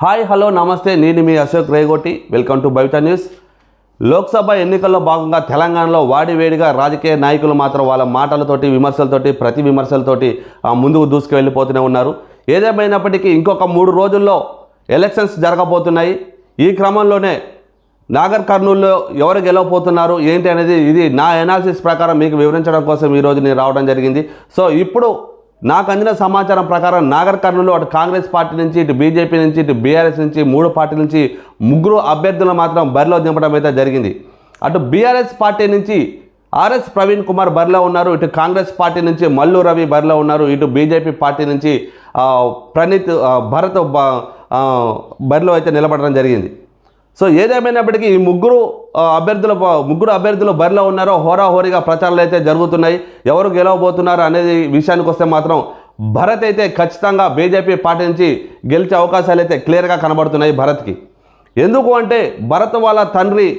Hi hello నమస్తే, నేను మీ Ashok Regoti. Welcome to Bhavita news. Lok Sabha ఎన్నికల్లో భాగంగా తెలంగాణలో వాడివేడిగా రాజకీయ నాయకులు మాత్రం వాళ్ళ మాటలతోటి విమర్శలతోటి ప్రతి విమర్శలతోటి ముందుకు దూసుకువెళ్ళిపోతూనే ఉన్నారు. ఏదేమైనప్పటికీ ఇంకొక 3 రోజుల్లో ఎలక్షన్స్ జరగబోతున్నాయి. ఈ క్రమంలోనే నాగర్ కర్నూల్లో ఎవరు గెలవబోతున్నారు ఏంటి అనేది ఇది నా ఎనాలిసిస్ ప్రకారం మీకు వివరించడం కోసం ఈరోజు నేను రావడం జరిగింది. సో ఇప్పుడు నాకు అందిన సమాచారం ప్రకారం నాగర్ కర్నూలులో అటు కాంగ్రెస్ పార్టీ నుంచి, ఇటు బీజేపీ నుంచి, ఇటు బీఆర్ఎస్ నుంచి 3 పార్టీల నుంచి 3 అభ్యర్థులు మాత్రం బరిలో దింపడం అయితే జరిగింది. అటు బీఆర్ఎస్ పార్టీ నుంచి ఆర్ఎస్ ప్రవీణ్ కుమార్ బరిలో ఉన్నారు. ఇటు కాంగ్రెస్ పార్టీ నుంచి మల్లు రవి బరిలో ఉన్నారు. ఇటు బీజేపీ పార్టీ నుంచి భరత్ బరిలో అయితే నిలబడడం జరిగింది. సో ఏదేమైనప్పటికీ ఈ ముగ్గురు అభ్యర్థులు బరిలో ఉన్నారో హోరాహోరీగా ప్రచారాలు అయితే జరుగుతున్నాయి. ఎవరు గెలవబోతున్నారు అనేది విషయానికి వస్తే మాత్రం భరత్ అయితే ఖచ్చితంగా బీజేపీ పార్టీ నుంచి గెలిచే అవకాశాలు అయితే క్లియర్గా కనబడుతున్నాయి భరత్కి. ఎందుకు అంటే భరత్ వాళ్ళ తండ్రి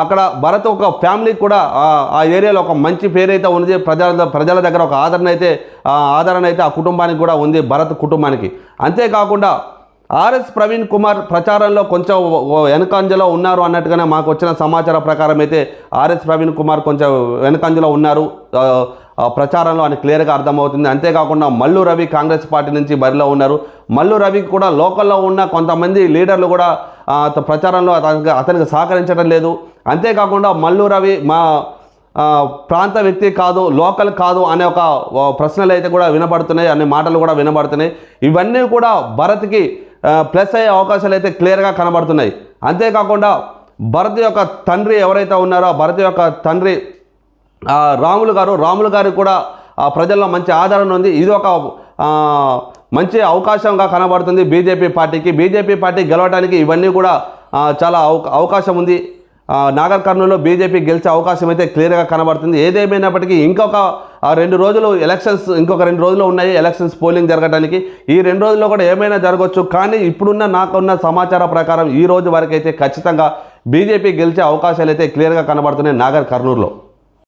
అక్కడ భరత్ ఒక ఫ్యామిలీకి కూడా ఆ ఏరియాలో ఒక మంచి పేరైతే ఉంది. ప్రజల దగ్గర ఒక ఆదరణ అయితే ఆ కుటుంబానికి కూడా ఉంది, భరత్ కుటుంబానికి. అంతేకాకుండా ఆర్ఎస్ ప్రవీణ్ కుమార్ ప్రచారంలో కొంచెం వెనకంజలో ఉన్నారు అన్నట్టుగానే మాకు వచ్చిన సమాచారం ప్రకారం అయితే ఆర్ఎస్ ప్రవీణ్ కుమార్ కొంచెం వెనకంజలో ఉన్నారు ప్రచారంలో అని క్లియర్గా అర్థమవుతుంది. అంతేకాకుండా మల్లు రవి కాంగ్రెస్ పార్టీ నుంచి బరిలో ఉన్నారు. మల్లు రవికి కూడా లోకల్లో ఉన్న కొంతమంది లీడర్లు కూడా ప్రచారంలో అతనికి సహకరించడం లేదు. అంతేకాకుండా మల్లు రవి మా ప్రాంత వ్యక్తి కాదు, లోకల్ కాదు అనే ఒక ప్రశ్నలు అయితే కూడా వినబడుతున్నాయి, అనే మాటలు కూడా వినబడుతున్నాయి. ఇవన్నీ కూడా భరత్కి ప్లస్ అయ్యే అవకాశాలు అయితే క్లియర్గా కనబడుతున్నాయి. అంతేకాకుండా భరత్ యొక్క తండ్రి ఎవరైతే ఉన్నారో భరత్ యొక్క తండ్రి రాములు గారికి కూడా ప్రజల్లో మంచి ఆదరణ ఉంది. ఇది ఒక మంచి అవకాశంగా కనబడుతుంది బీజేపీ పార్టీకి. బీజేపీ పార్టీ గెలవడానికి ఇవన్నీ కూడా చాలా అవకాశం ఉంది. నాగర్ కర్నూలులో బీజేపీ గెలిచే అవకాశం అయితే క్లియర్గా కనబడుతుంది. ఏదేమైనప్పటికీ ఇంకొక 2 రోజులు ఇంకొక 2 రోజులు ఉన్నాయి ఎలక్షన్స్ పోలింగ్ జరగడానికి. ఈ 2 రోజుల్లో కూడా ఏమైనా జరగవచ్చు. కానీ ఇప్పుడున్న నాకున్న సమాచారం ప్రకారం ఈ రోజు వరకు అయితే ఖచ్చితంగా బీజేపీ గెలిచే అవకాశాలు అయితే క్లియర్గా కనబడుతున్నాయి నాగర్ కర్నూలులో.